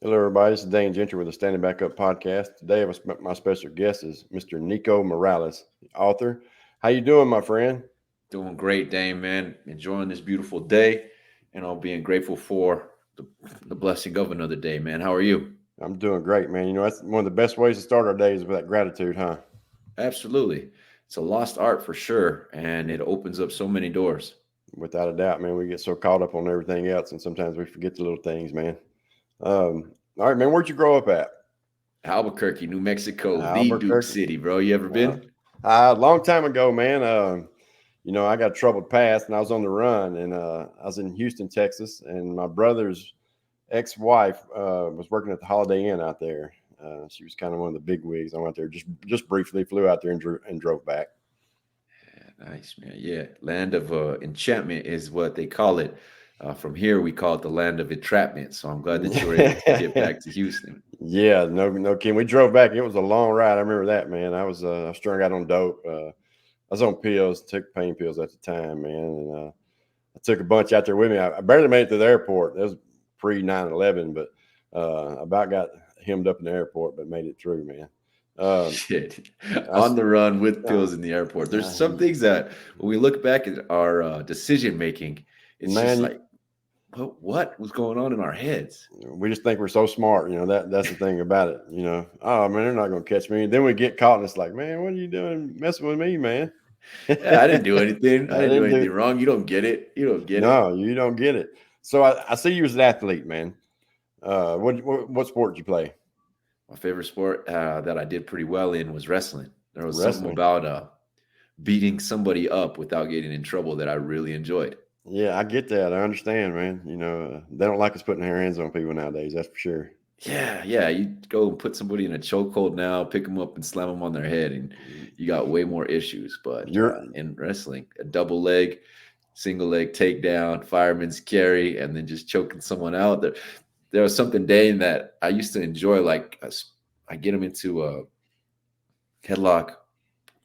Hello, everybody. This is Dane Gentry with the Standing Back Up podcast. Today, my special guest is Mr. Nico Moralez, author. How you doing, my friend? Doing great, Dane, man. Enjoying this beautiful day and all being grateful for the blessing of another day, man. How are you? I'm doing great, man. You know, that's one of the best ways to start our days with that gratitude, huh? Absolutely. It's a lost art for sure, and it opens up so many doors. Without a doubt, man. We get so caught up on everything else, and sometimes we forget the little things, man. All right, man. Where'd you grow up at? Albuquerque, New Mexico, the Duke Albuquerque. City, bro. You ever Uh, been? a long time ago, man. You know, I got a troubled past, and I was on the run, and I was in Houston, Texas, and my brother's ex-wife was working at the Holiday Inn out there. She was kind of one of the big wigs. I went there just briefly, flew out there and drove back. Yeah, nice, man. Yeah, land of enchantment is what they call it. From here, we call it the land of entrapment. So I'm glad that you were able to get back to Houston. Yeah, no kidding. We drove back. It was a long ride. I remember that, man. I was strung out on dope. I was on pills, took pain pills at the time, man, and I took a bunch out there with me. I barely made it to the airport. It was pre 9/11, but about got hemmed up in the airport, but made it through, man. Um, Shit. I, On s- the run with uh, pills in the airport. There's uh, some things that when we look back at our decision making, it's just man, like, what was going on in our heads? we just think we're so smart. You know that's the thing about it. You know, oh man, they're not gonna catch me. And then we get caught, and it's like, man, what are you doing messing with me, man? Yeah, I didn't do anything. I I didn't do didn't do. anything wrong. You don't get it. You don't get it. No, you don't get it. So I see you as an athlete, man. What sport did you play? My favorite sport that I did pretty well in was wrestling. There was something Wrestling. about beating somebody up without getting in trouble that I really enjoyed. Yeah, I get that. I understand, man. You know, they don't like us putting our hands on people nowadays. That's for sure. Yeah, yeah. You go and put somebody in a chokehold now, pick them up and slam them on their head, and you got way more issues. But You're in wrestling, a double leg, single leg takedown, fireman's carry, and then just choking someone out. There was something, Dane, that I used to enjoy. Like I get them into a headlock,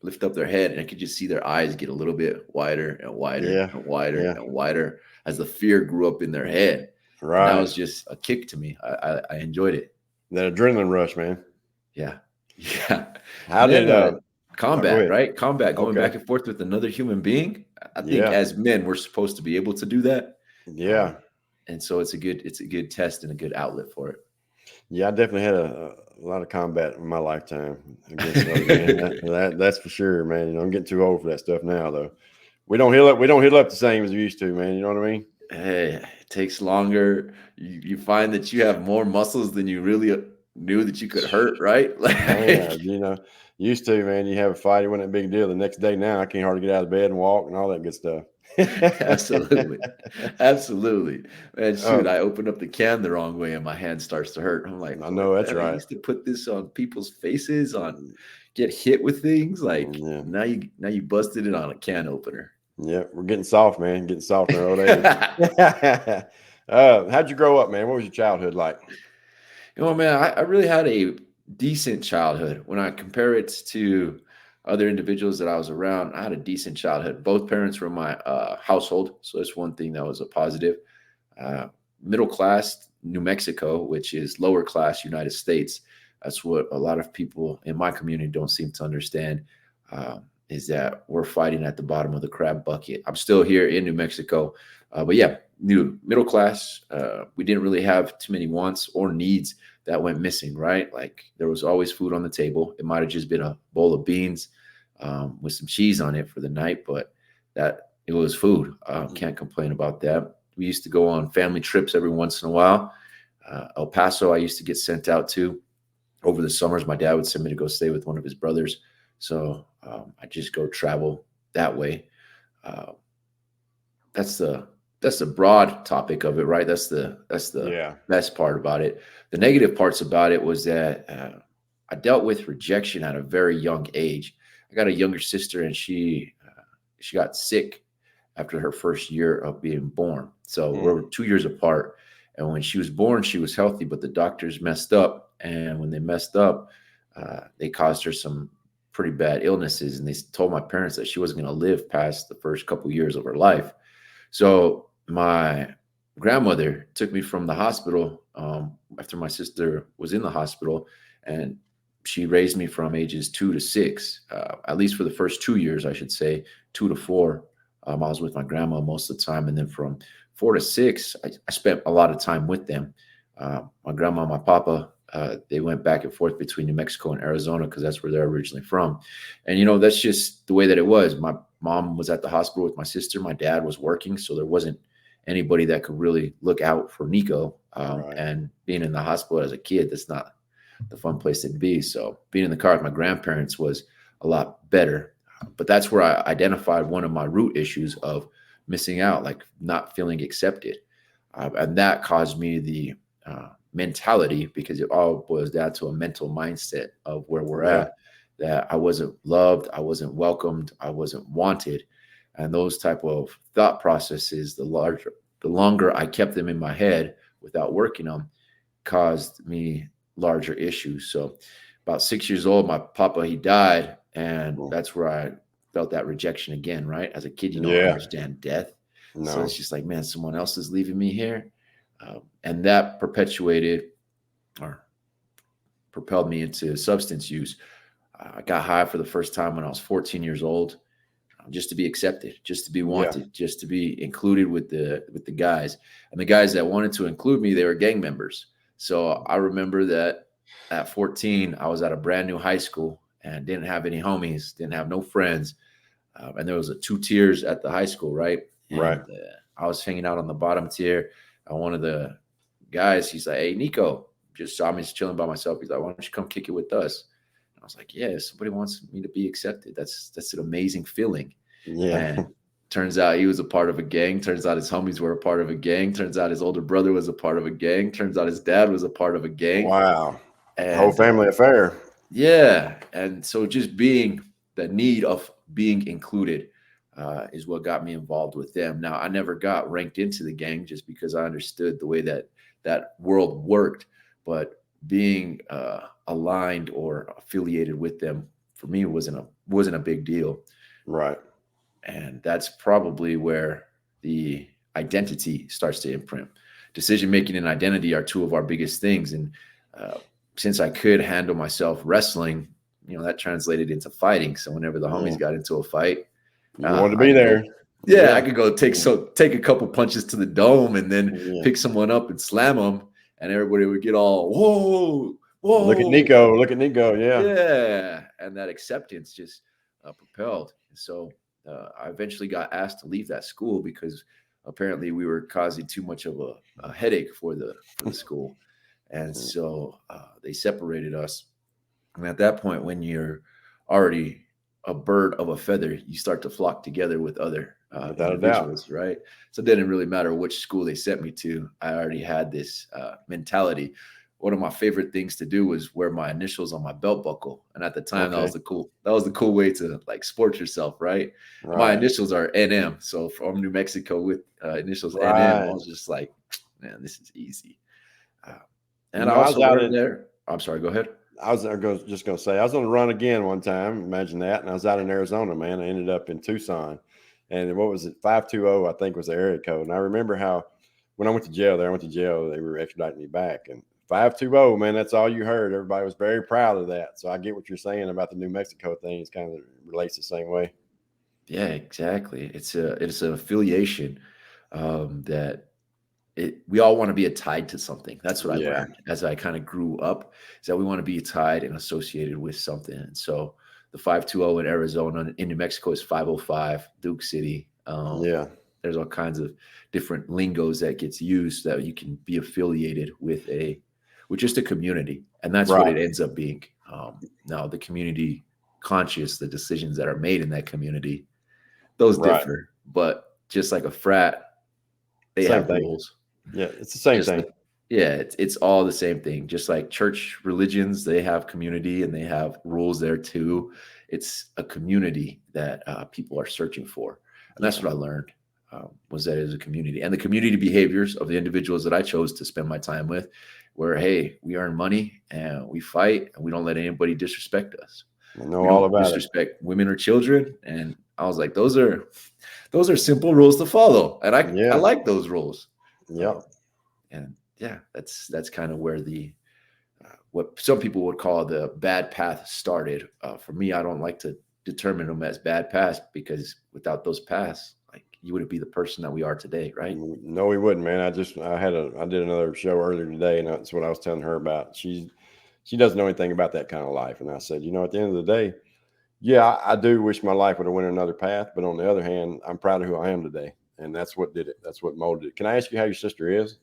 lift up their head, and I could just see their eyes get a little bit wider and wider yeah, and wider yeah, and wider as the fear grew up in their head. And that right. was just a kick to me. I enjoyed it. That adrenaline rush, man. Yeah. Yeah. How And did then oh, go combat, ahead. right? Combat, going Okay. back and forth with another human being. I think Yeah. as men, we're supposed to be able to do that. Yeah. Um, and so it's a good test and a good outlet for Yeah, I definitely had a lot of combat in my lifetime against other men. it. That's for sure, man. You know, I'm getting too old for that stuff now though. We don't heal up the same as we used to, man. You know what I mean? Hey, it takes longer. You find that you have more muscles than you really knew that you could hurt, right? Like Man, you know, used to, man, you have a fight, it wasn't a big deal. The next day now I can't hardly get out of bed and walk and all that good stuff. absolutely. Absolutely. Man, shoot, Oh, I opened up the can the wrong way and my hand starts to hurt. I'm like, I what know the that's hell? I right. used to put this on people's faces, on get hit with things. Like Yeah. now you busted it on a can opener. Yeah. We're getting soft, man. Getting soft in our old age. How'd you grow up, man? What was your childhood like? Man, I really had a decent childhood. When I compare it to other individuals that I was around, I had a decent childhood. Both parents were in my household, so that's one thing that was a positive. Uh, Middle class New Mexico, which is lower class United States. That's what a lot of people in my community don't seem to understand. Is that we're fighting at the bottom of the crab bucket. I'm still here in New Mexico, but yeah, new middle class. We didn't really have too many wants or needs that went missing, right? Like there was always food on the table. It might have just been a bowl of beans with some cheese on it for the night, but that it was food. Can't complain about that. We used to go on family trips every once in a while. El Paso, I used to get sent out to over the summers. My dad would send me to go stay with one of his brothers, so I just go travel that way. Uh, that's the broad topic of it, right? That's the Yeah. best part about it. The negative parts about it was that I dealt with rejection at a very young age. I got a younger sister, and she got sick after her first year of being born. So Mm. we're 2 years apart. And when she was born, she was healthy, but the doctors messed up. And when they messed up, they caused her some pretty bad illnesses. And they told my parents that she wasn't going to live past the first couple years of her life. So my grandmother took me from the hospital after my sister was in the hospital, and she raised me from ages 2 to 6, at least for the first 2 years, I should say, 2 to 4. I was with my grandma most of the time. And then from 4 to 6, I spent a lot of time with them. My grandma and my papa, they went back and forth between New Mexico and Arizona because that's where they're originally from. And, that's just the way that it was. My mom was at the hospital with my sister. My dad was working, so there wasn't anybody that could really look out for Nico. Right. And being in the hospital as a kid, that's not the fun place to be. So being in the car with my grandparents was a lot better. But that's where I identified one of my root issues of missing out, like not feeling accepted. And that caused me the mentality, because it all boils down to a mental mindset of where we're at, that I wasn't loved, I wasn't welcomed, I wasn't wanted. And those type of thought processes, the longer I kept them in my head without working on, caused me larger issues. So about 6 years old, my papa, he died. And that's where I felt that rejection again, right? As a kid, you don't understand death. No. So it's just like, man, someone else is leaving me here. And that perpetuated or propelled me into substance use. I got high for the first time when I was 14 years old, just to be accepted, just to be wanted, just to be included with the guys. And the guys that wanted to include me, they were gang members. So I remember that at 14, I was at a brand new high school and didn't have any homies, didn't have no friends. And there was 2 tiers at the high school, right? And, I was hanging out on the bottom tier. One of the guys, he's like, "Hey, Nico," just saw me just chilling by myself. He's like, "Why don't you come kick it with us?" And I was like, "Yeah, somebody wants me to be accepted. That's an amazing feeling." Yeah. And turns out he was a part of a gang. Turns out his homies were a part of a gang. Turns out his older brother was a part of a gang. Turns out his dad was a part of a gang. Wow. And, whole family affair. Yeah. And so just being the need of being included is what got me involved with them. Now, I never got ranked into the gang just because I understood the way that world worked. But being aligned or affiliated with them, for me, wasn't a big deal. Right. And that's probably where the identity starts to imprint. Decision-making and identity are 2 of our biggest things. And since I could handle myself wrestling, that translated into fighting. So whenever the homies got into a fight, you wanted to be there. I could go take a couple punches to the dome and then pick someone up and slam them. And everybody would get all, whoa. Look at Nico. Yeah. Yeah. And that acceptance just propelled. So I eventually got asked to leave that school because apparently we were causing too much of a headache for the school. And so they separated us. And at that point, when you're already a bird of a feather, you start to flock together with other individuals, right? So it didn't really matter which school they sent me to. I already had this mentality. One of my favorite things to do was wear my initials on my belt buckle. And at the time, that was the cool way to like sport yourself, right? My initials are NM. So from New Mexico with initials NM, I was just like, man, this is easy. And I also learned there. I'm sorry, go ahead. I was just going to say, I was on the run again one time. Imagine that. And I was out in Arizona, man. I ended up in Tucson. And what was it? 520, I think, was the area code. And I remember how when I went to jail, they were extraditing me back. And 520, man, that's all you heard. Everybody was very proud of that. So I get what you're saying about the New Mexico thing. It's kind of relates the same way. Yeah, exactly. It's an affiliation that we all want to be tied to something. That's what I learned as I kind of grew up, is that we want to be tied and associated with something. And so the 520 in Arizona, in New Mexico is 505, Duke City. There's all kinds of different lingos that gets used that you can be affiliated with just a community. And that's what it ends up being. Now the community conscious, the decisions that are made in that community, those differ, but just like a frat, they have rules. Yeah, it's the same thing. It's all the same thing. Just like church religions, they have community and they have rules there too. It's a community that people are searching for. And that's what I learned, was that it is a community. And the community behaviors of the individuals that I chose to spend my time with were, hey, we earn money and we fight and we don't let anybody disrespect us. I know all about disrespect women or children. And I was like, those are simple rules to follow. And I like those rules. Yeah. And yeah, that's kind of where the what some people would call the bad path started. For me, I don't like to determine them as bad paths because without those paths, like you wouldn't be the person that we are today, right? No, we wouldn't, man. I did another show earlier today, and that's what I was telling her about. She doesn't know anything about that kind of life, and I said, at the end of the day, yeah, I do wish my life would have went another path, but on the other hand, I'm proud of who I am today, and that's what did it. That's what molded it. Can I ask you how your sister is?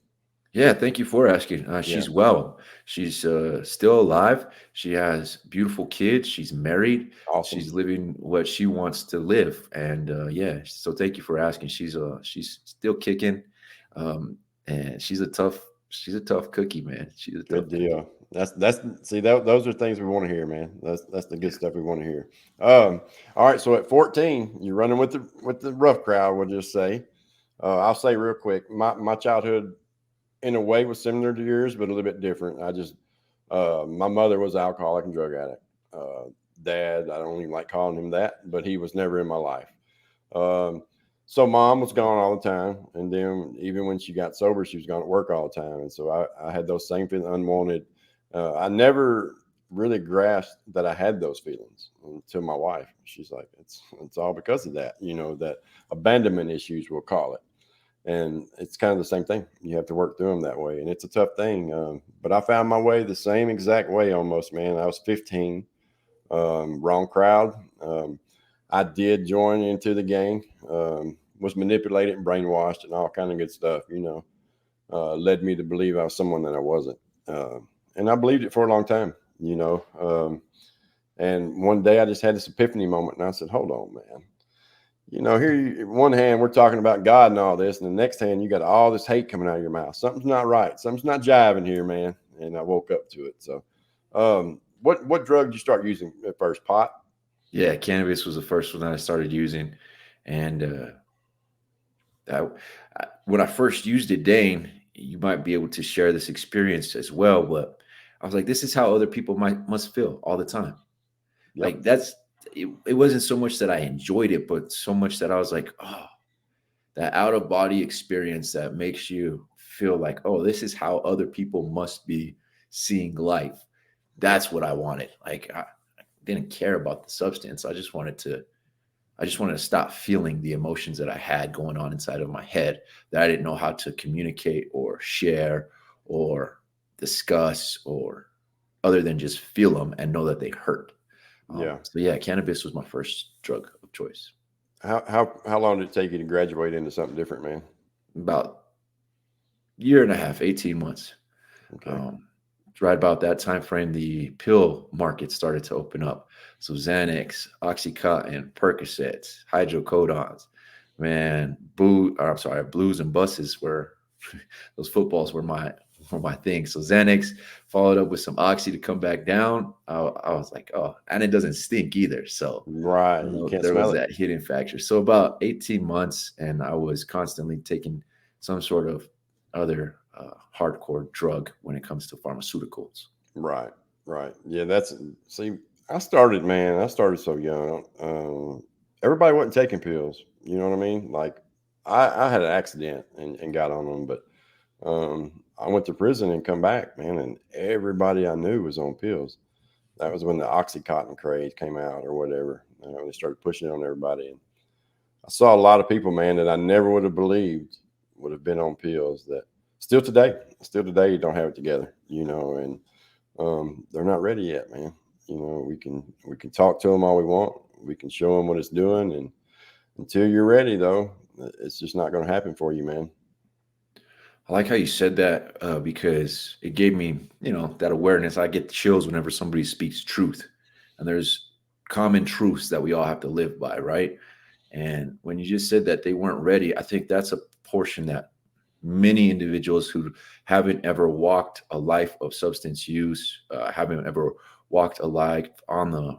Yeah, thank you for asking. Yeah, She's well. She's still alive. She has beautiful kids. She's married. awesome. She's living what she wants to live. And yeah, so thank you for asking. She's still kicking, and she's a tough cookie, man. She's a Good tough cookie. deal. That's see those are things we want to hear, man. That's the good stuff we want to hear. All right. So at 14, you're running with the rough crowd. We'll just say. I'll say real quick. My childhood, in a way, was similar to yours, but a little bit different. My mother was an alcoholic and drug addict. Uh, Dad, I don't even like calling him that, but he was never in my life. Um, so mom was gone all the time, and then even when she got sober, she was gone at work all the time, and so I had those same feelings, unwanted. I never really grasped that I had those feelings until my wife. She's like, "It's all because of that," that abandonment issues, we'll call it, and it's kind of the same thing. You have to work through them that way, and it's a tough thing. But I found my way the same exact way almost, man. I was 15, wrong crowd. I did join into the gang, was manipulated and brainwashed and all kind of good stuff, led me to believe I was someone that I wasn't. And I believed it for a long time, and one day I just had this epiphany moment and I said, hold on, man. One hand, we're talking about God and all this, and the next hand, you got all this hate coming out of your mouth. Something's not right. Something's not jiving here, man. And I woke up to it. So, what drug did you start using at first? Pot? Yeah, cannabis was the first one that I started using, and when I first used it, Dane, you might be able to share this experience as well. But I was like, this is how other people must feel all the time. Yep. Like it wasn't so much that I enjoyed it, but so much that I was like, oh, that out of body experience that makes you feel like, oh, this is how other people must be seeing life. That's what I wanted. Like I didn't care about the substance. I just wanted to stop feeling the emotions that I had going on inside of my head that I didn't know how to communicate or share or discuss or other than just feel them and know that they hurt. Yeah. So yeah, cannabis was my first drug of choice. How long did it take you to graduate into something different, man? About year and a half, 18 months. Okay. Um, right about that time frame, the pill market started to open up. So Xanax, OxyContin, Percocets, hydrocodons, man, blues and buses were those footballs were my thing. So Xanax followed up with some Oxy to come back down. I was like, oh, and it doesn't stink either. So Right. You can't there was smell it. that hidden factor. So about 18 months, and I was constantly taking some sort of other hardcore drug when it comes to pharmaceuticals. Right. Right. Yeah. See, I started so young. Everybody wasn't taking pills. You know what I mean? Like, I had an accident and got on them, but I went to prison and come back, man, and everybody I knew was on pills. That was when the OxyContin craze came out or whatever. They started pushing it on everybody. And I saw a lot of people, man, that I never would have believed would have been on pills that still today, you don't have it together, and they're not ready yet, man. We can talk to them all we want. We can show them what it's doing, and until you're ready, though, it's just not going to happen for you, man. I like how you said that because it gave me, that awareness. I get chills whenever somebody speaks truth, and there's common truths that we all have to live by, right? And when you just said that they weren't ready, I think that's a portion that many individuals who haven't ever walked a life of substance use, haven't ever walked a life on the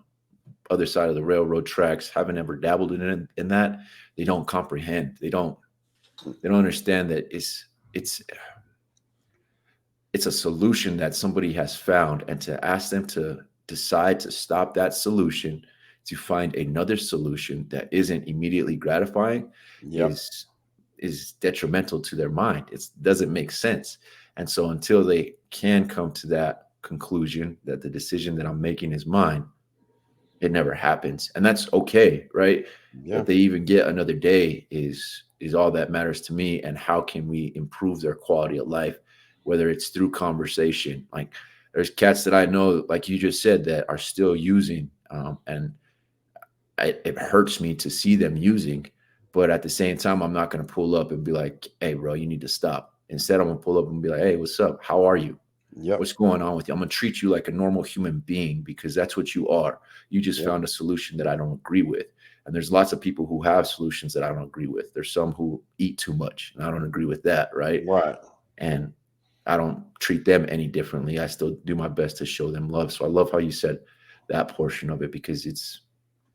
other side of the railroad tracks, haven't ever dabbled in that, they don't comprehend. They don't understand that it's a solution that somebody has found, and to ask them to decide to stop that solution to find another solution that isn't immediately gratifying Yep. is detrimental to their mind. It doesn't make sense. And so until they can come to that conclusion that the decision that I'm making is mine, it never happens. And that's okay, right? Yeah. That they even get another day is all that matters to me. And how can we improve their quality of life, whether it's through conversation. Like there's cats that I know, like you just said, that are still using, and it hurts me to see them using. But at the same time, I'm not going to pull up and be like, hey bro, you need to stop. Instead, I'm going to pull up and be like, hey, what's up, how are you, Yep. what's going on with you? I'm going to treat you like a normal human being, because that's what you are. You just Yep. found a solution that I don't agree with. And there's lots of people who have solutions that I don't agree with. There's some who eat too much, and I don't agree with that, right? Right. And I don't treat them any differently. I still do my best to show them love. So I love how you said that portion of it, because it's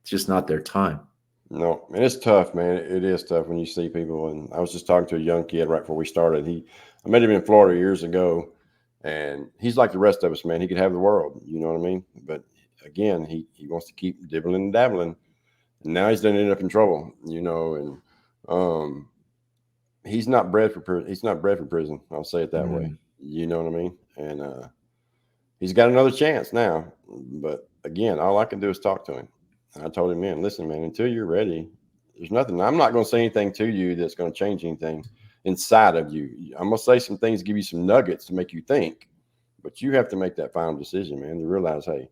just not their time. No, and it's tough, man. It is tough when you see people. And I was just talking to a young kid right before we started. I met him in Florida years ago, and he's like the rest of us, man. He could have the world, you know what I mean? But again, he wants to keep dibbling and dabbling, and now he's done ended up in trouble, you know. And um, he's not bred for prison. I'll say it that way. Mm, You know what I mean? And he's got another chance now. But again, all I can do is talk to him. And I told him, man, listen, man, until you're ready, there's nothing. I'm not going to say anything to you that's going to change anything inside of you. I'm going to say some things, give you some nuggets to make you think. But you have to make that final decision, man, to realize, hey,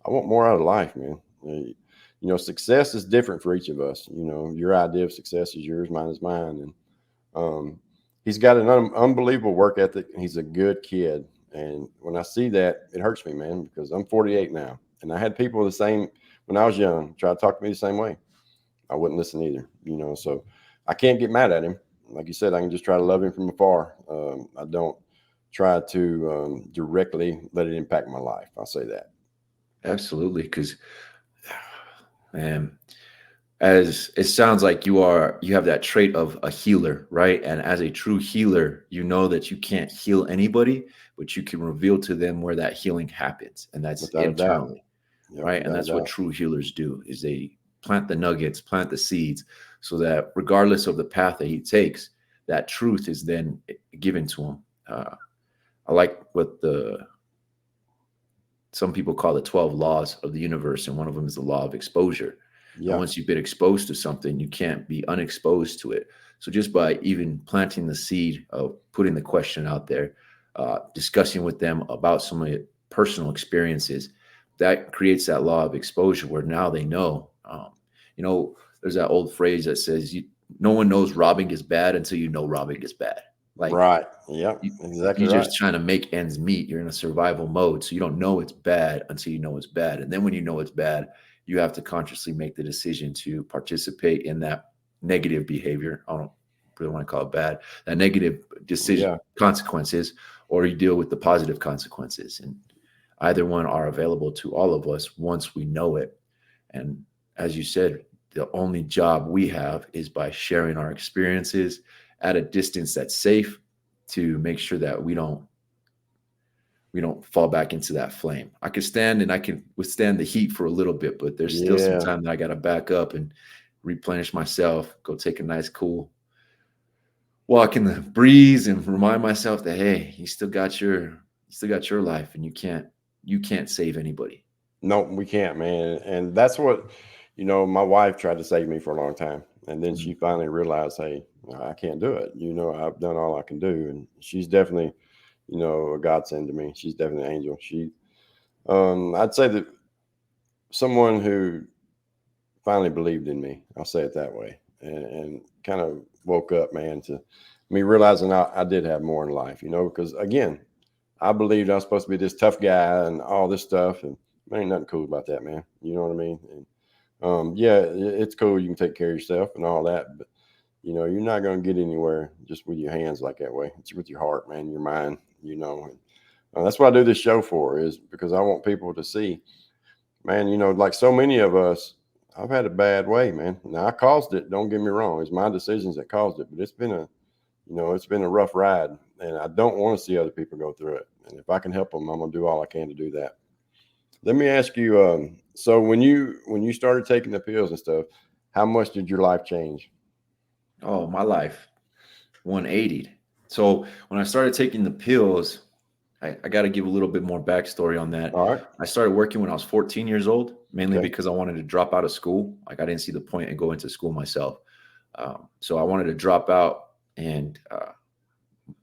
I want more out of life, man. You know, success is different for each of us. You know, your idea of success is yours, mine is mine. And he's got an unbelievable work ethic. And he's a good kid. And when I see that, it hurts me, man, because I'm 48 now. And I had people the same when I was young try to talk to me the same way. I wouldn't listen either, you know. So I can't get mad at him. Like you said, I can just try to love him from afar. I don't try to directly let it impact my life. I'll say that. absolutely. Because, man, as it sounds like you have that trait of a healer, right? And as a true healer, you know that you can't heal anybody, but you can reveal to them where that healing happens, and that's Without a doubt. internally, Yep, right? And without a that's what doubt. true healers do, is they plant the nuggets, plant the seeds, so that regardless of the path that he takes, that truth is then given to him. I like what the some people call the 12 laws of the universe, and one of them is the law of exposure. And Yeah. once you've been exposed to something, you can't be unexposed to it. So just by even planting the seed of putting the question out there, discussing with them about some of the personal experiences, that creates that law of exposure where now they know. You know, there's that old phrase that says, no one knows robbing is bad until you know robbing is bad. Like, Right. Yep. you, Exactly you're right. just trying to make ends meet. You're in a survival mode. So you don't know it's bad until you know it's bad. And then when you know it's bad, you have to consciously make the decision to participate in that negative behavior. I don't really want to call it bad, that negative decision Yeah. consequences, or you deal with the positive consequences. And either one are available to all of us once we know it. And as you said, the only job we have is by sharing our experiences at a distance that's safe, to make sure that we don't fall back into that flame. I could stand and I can withstand the heat for a little bit, but there's still some Yeah. time that I got to back up and replenish myself, go take a nice cool walk in the breeze, and remind myself that, hey, you still got your life, and you can't save anybody. No, we can't, man. And that's what, you know, my wife tried to save me for a long time. And then Mm. she finally realized, hey, I can't do it. You know, I've done all I can do. And she's definitely, you know, a godsend to me. She's definitely an angel. I'd say that someone who finally believed in me, I'll say it that way, and kind of woke up, man, to me realizing I did have more in life, you know, because again, I believed I was supposed to be this tough guy and all this stuff, and there ain't nothing cool about that, man. You know what I mean? And yeah, it's cool. You can take care of yourself and all that, but you know, you're not going to get anywhere just with your hands like that way. It's with your heart, man, your mind. You know, and, that's what I do this show for, is because I want people to see, man. You know, like so many of us, I've had a bad way, man. Now I caused it. Don't get me wrong; it's my decisions that caused it, but it's been a rough ride, and I don't want to see other people go through it. And if I can help them, I'm gonna do all I can to do that. Let me ask you. So when you started taking the pills and stuff, how much did your life change? Oh, my life 180. So when I started taking the pills, I got to give a little bit more backstory on that. All right. I started working when I was 14 years old, mainly Okay. because I wanted to drop out of school. Like I didn't see the point in going to school myself. So I wanted to drop out, and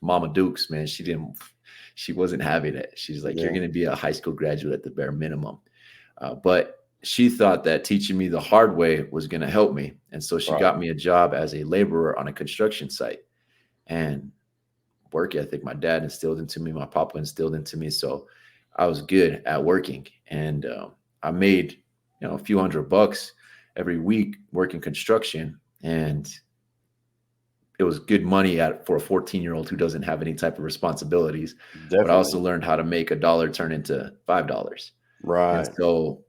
Mama Dukes, man, she wasn't having it. She's like, you're Yeah. going to be a high school graduate at the bare minimum. But she thought that teaching me the hard way was going to help me. And so she Right. got me a job as a laborer on a construction site. And work ethic my dad instilled into me, my papa instilled into me. So I was good at working. And I made, a few $100 every week working construction. And it was good money for a 14-year-old who doesn't have any type of responsibilities. But I Definitely. also learned how to make $1 turn into $5. And Right. so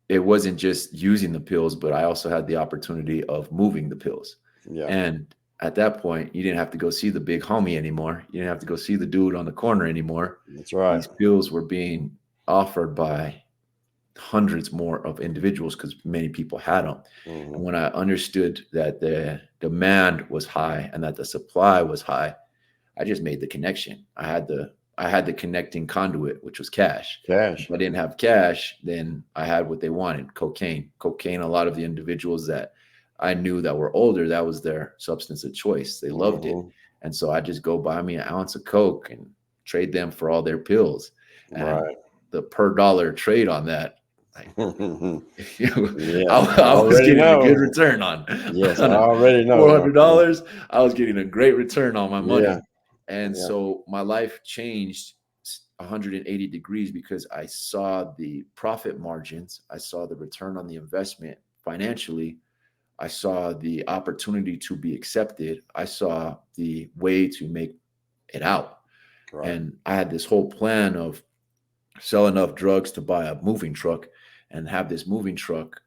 it wasn't just using the pills, but I also had the opportunity of moving the pills. Yeah. And at that point, you didn't have to go see the big homie anymore. You didn't have to go see the dude on the corner anymore. That's right. These pills were being offered by hundreds more of individuals because many people had them. And Hmm. when I understood that the demand was high and that the supply was high, I just made the connection. I had the connecting conduit, which was cash. If Cash. I didn't have cash, then I had what they wanted, cocaine. Cocaine, a lot of the individuals that I knew that were older, that was their substance of choice. They loved it. Hmm. And so I just go buy me an ounce of coke and trade them for all their pills. And Right. the per dollar trade on that, like, Yeah. I I was already getting a good know. return on Yes, I on a already know, four my hundred friend. dollars. I was getting a great return on my Yeah. money, and Yeah. so my life changed 180 degrees because I saw the profit margins, I saw the return on the investment financially, I saw the opportunity to be accepted, I saw the way to make it out, Right. and I had this whole plan of sell enough drugs to buy a moving truck and have this moving truck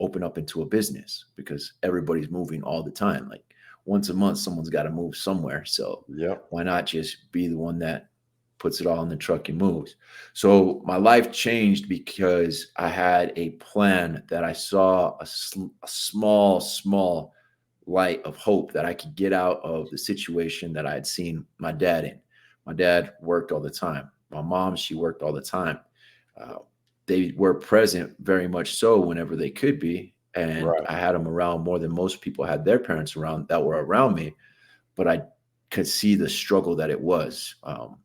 open up into a business because everybody's moving all the time. Like once a month, someone's got to move somewhere. So Yep. why not just be the one that puts it all in the truck and moves? So my life changed because I had a plan that I saw a small light of hope that I could get out of the situation that I had seen my dad in. My dad worked all the time. My mom, she worked all the time. Uh, they were present very much so whenever they could be. And Right. I had them around more than most people had their parents around that were around me. But I could see the struggle that it was. One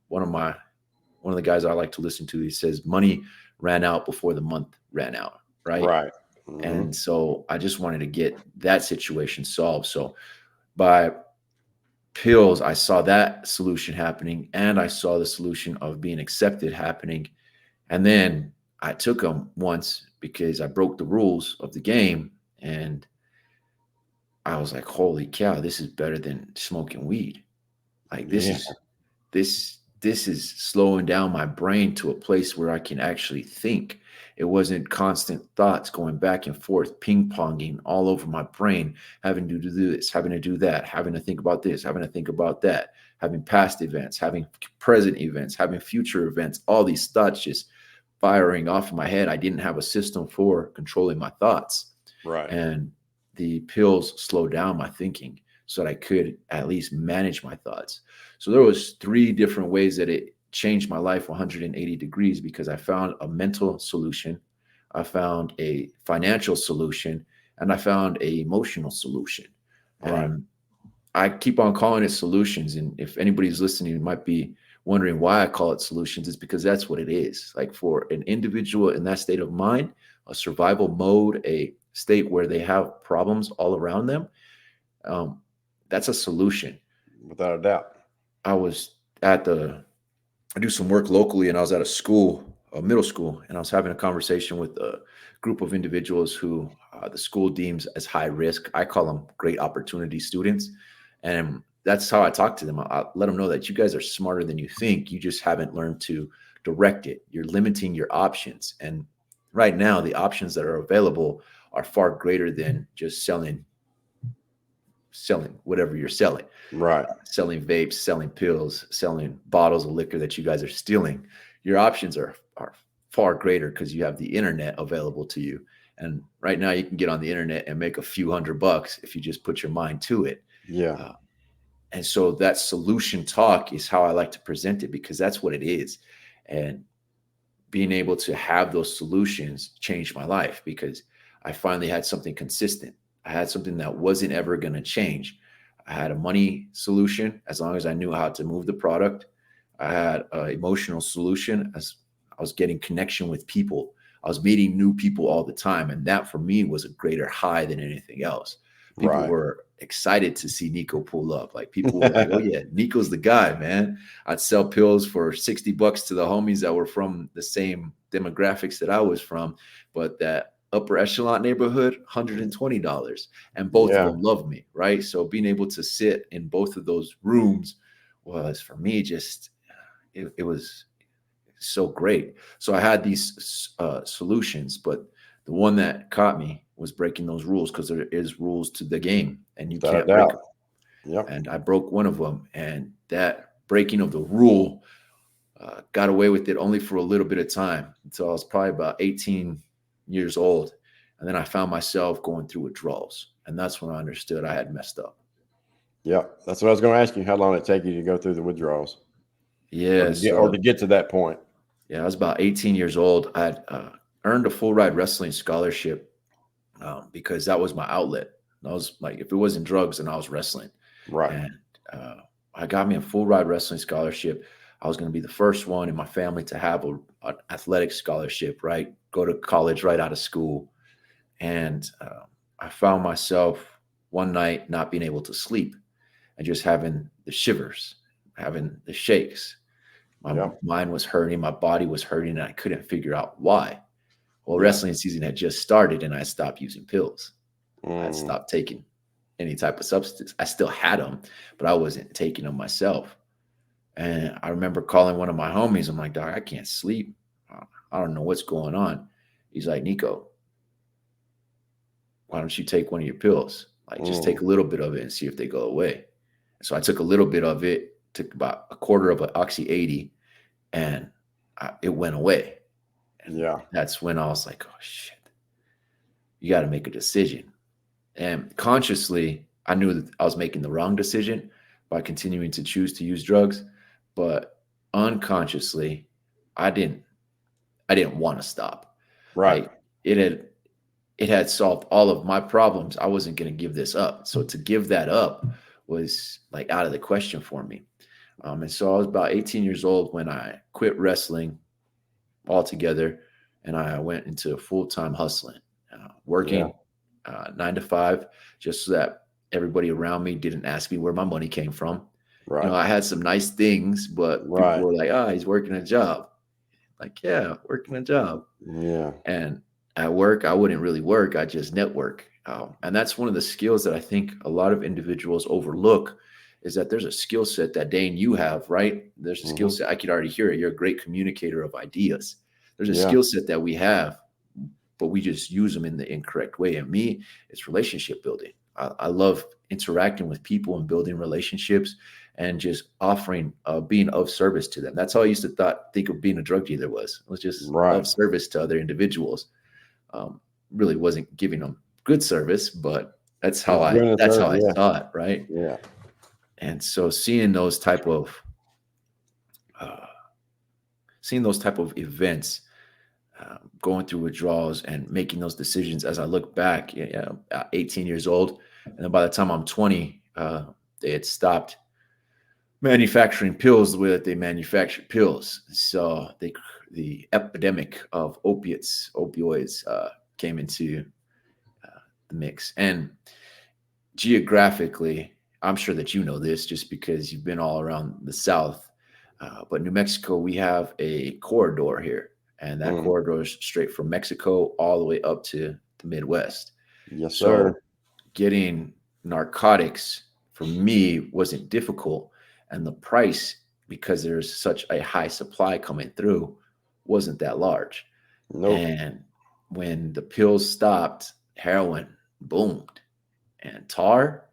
of the guys I like to listen to, he says, money ran out before the month ran out. Right. Right. Hmm. And so I just wanted to get that situation solved. So by pills, I saw that solution happening and I saw the solution of being accepted happening. And then I took them once because I broke the rules of the game. And I was like, holy cow, this is better than smoking weed. Like Yeah. this is slowing down my brain to a place where I can actually think. It wasn't constant thoughts going back and forth, ping-ponging all over my brain, having to do this, having to do that, having to think about this, having to think about that, having past events, having present events, having future events, all these thoughts just firing off in my head. I didn't have a system for controlling my thoughts. Right. And the pills slowed down my thinking so that I could at least manage my thoughts. So there was three different ways that it changed my life 180 degrees because I found a mental solution, I found a financial solution, and I found a emotional solution. Right. And I keep on calling it solutions. And if anybody's listening, you might be wondering why I call it solutions. It's because that's what it is. Like for an individual in that state of mind, a survival mode, a state where they have problems all around them, um, that's a solution. Without a doubt. I was I do some work locally and I was at a school, a middle school, and I was having a conversation with a group of individuals who the school deems as high risk. I call them great opportunity students. And that's how I talk to them. I let them know that you guys are smarter than you think. You just haven't learned to direct it. You're limiting your options. And right now, the options that are available are far greater than just selling whatever you're selling, Right. selling vapes, selling pills, selling bottles of liquor that you guys are stealing. Your options are far greater because you have the internet available to you. And right now you can get on the internet and make a few $100 if you just put your mind to it. Yeah. Uh, And so that solution talk is how I like to present it, because that's what it is. And being able to have those solutions changed my life, because I finally had something consistent. I had something that wasn't ever going to change. I had a money solution as long as I knew how to move the product. I had an emotional solution as I was getting connection with people. I was meeting new people all the time. And that for me was a greater high than anything else. People Right. were excited to see Nico pull up. Like people were like, oh yeah, Nico's the guy, man. I'd sell pills for $60 to the homies that were from the same demographics that I was from, but that upper echelon neighborhood, $120. And both of Yeah. them loved me, right? So being able to sit in both of those rooms was for me just, it was so great. So I had these solutions, but the one that caught me was breaking those rules, because there is rules to the game and you Without a can't break doubt. them. Yep. And I broke one of them, and that breaking of the rule got away with it only for a little bit of time, until I was probably about 18 years old. And then I found myself going through withdrawals. And that's when I understood I had messed up. Yep. That's what I was going to ask you. How long did it take you to go through the withdrawals, or Yeah. to get to that point? Yeah, I was about 18 years old. I had earned a full ride wrestling scholarship, because that was my outlet. I was like, if it wasn't drugs, then I was wrestling. Right. And I got me a full ride wrestling scholarship. I was going to be the first one in my family to have an athletic scholarship, right? Go to college right out of school. And I found myself one night not being able to sleep and just having the shivers, having the shakes. My Yep. mind was hurting, my body was hurting, and I couldn't figure out why. Well, Yeah. wrestling season had just started, and I stopped using pills. I had Mm. stopped taking any type of substance. I still had them, but I wasn't taking them myself. And I remember calling one of my homies. I'm like, dog, I can't sleep. I don't know what's going on. He's like, Nico, why don't you take one of your pills? Like, just take Mm. a little bit of it and see if they go away. So I took a little bit of it, took about a quarter of an Oxy 80, and it went away. And Yeah. that's when I was like, oh, shit, you got to make a decision. And consciously, I knew that I was making the wrong decision by continuing to choose to use drugs. But unconsciously, I didn't want to stop. Right. Like it had solved all of my problems. I wasn't going to give this up. So to give that up was like out of the question for me. And so I was about 18 years old when I quit wrestling altogether, and I went into full-time hustling, Yeah. working 9 to 5, just so that everybody around me didn't ask me where my money came from. You Right. know, I had some nice things, but people Right. were like, "Ah, he's working a job." Like, yeah, working a job. Yeah. And at work, I wouldn't really work. I just network. And that's one of the skills that I think a lot of individuals overlook, is that there's a skill set that, Dane, you have, right? There's a skill Hmm. set. I could already hear it. You're a great communicator of ideas. There's a Yeah. skill set that we have, but we just use them in the incorrect way. And me, it's relationship building. I love interacting with people and building relationships and just offering, being of service to them. That's how I used to think of being a drug dealer was just Right. of service to other individuals. Really wasn't giving them good service, but Just doing it, that's sir. how I Yeah. saw it, right? Yeah. And so uh, seeing those type of events, going through withdrawals and making those decisions, as I look back, 18 years old, and then by the time I'm 20, they had stopped manufacturing pills the way that they manufactured pills. So the epidemic of opioids, came into the mix. And geographically, I'm sure that you know this just because you've been all around the South. But New Mexico, we have a corridor here, and that Mm. corridor is straight from Mexico all the way up to the Midwest. Yes, sir. So getting narcotics for me wasn't difficult, and the price, because there's such a high supply coming through, wasn't that large. Nope. And when the pills stopped, heroin boomed, and tar,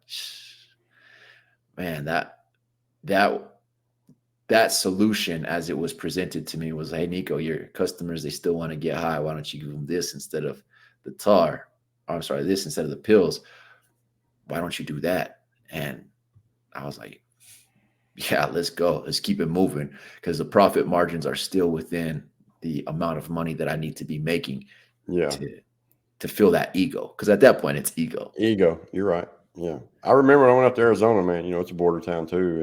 man, that that solution as it was presented to me was, hey, Nico, your customers, they still want to get high. Why don't you give them this instead of the tar? I'm sorry, this instead of the pills. Why don't you do that? And I was like, yeah, let's go. Let's keep it moving because the profit margins are still within the amount of money that I need to be making Yeah. to to fill that ego. Because at that point, it's ego. Ego. You're right. Yeah. I remember when I went up to Arizona, man, it's a border town too.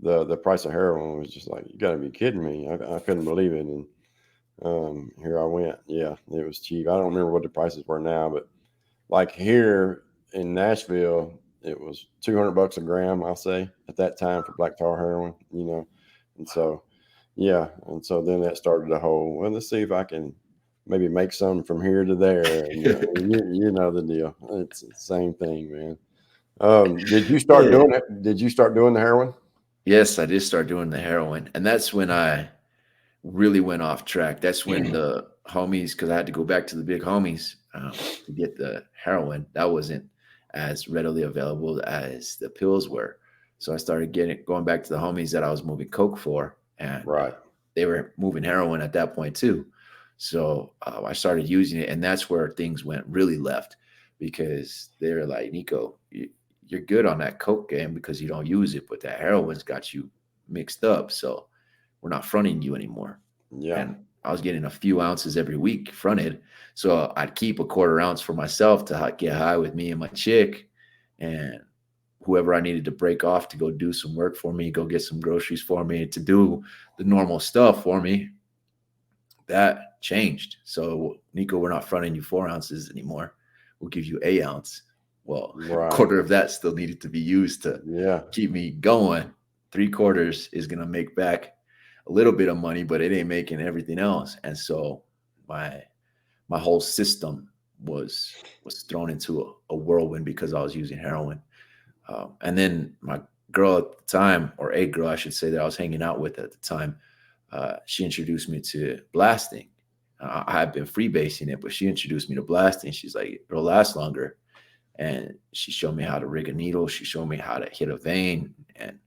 And the price of heroin was just like, you got to be kidding me. I couldn't believe it. And here I went. Yeah, it was cheap. I don't remember what the prices were now, but like here in Nashville, it was $200 a gram, I'll say, at that time for black tar heroin. And so, yeah. And so then that started the whole, well, let's see if I can maybe make some from here to there. And you know the deal. It's the same thing, man. Did you start Yeah. doing it? Did you start doing the heroin? Yes, I did start doing the heroin, and that's when I really went off track. That's when the homies, because I had to go back to the big homies to get the heroin. That wasn't as readily available as the pills were. So I started going back to the homies that I was moving coke for, and Right. they were moving heroin at that point too. So I started using it, and that's where things went really left because they were like, Nico, you're good on that coke game because you don't use it, but that heroin's got you mixed up. So we're not fronting you anymore. Yeah. And I was getting a few ounces every week fronted. So I'd keep a quarter ounce for myself to get high with me and my chick. And whoever I needed to break off to go do some work for me, go get some groceries for me, to do the normal stuff for me, that changed. So, Nico, we're not fronting you 4 ounces anymore. We'll give you a ounce. Well, a Right. quarter of that still needed to be used to Yeah. keep me going. 3/4 is going to make back a little bit of money, but it ain't making everything else. And so my my whole system was thrown into a whirlwind because I was using heroin. And then my girl at the time, or a girl, I should say, that I was hanging out with at the time, she introduced me to blasting. I had been freebasing it, but she introduced me to blasting. She's like, it'll last longer. And she showed me how to rig a needle. She showed me how to hit a vein. And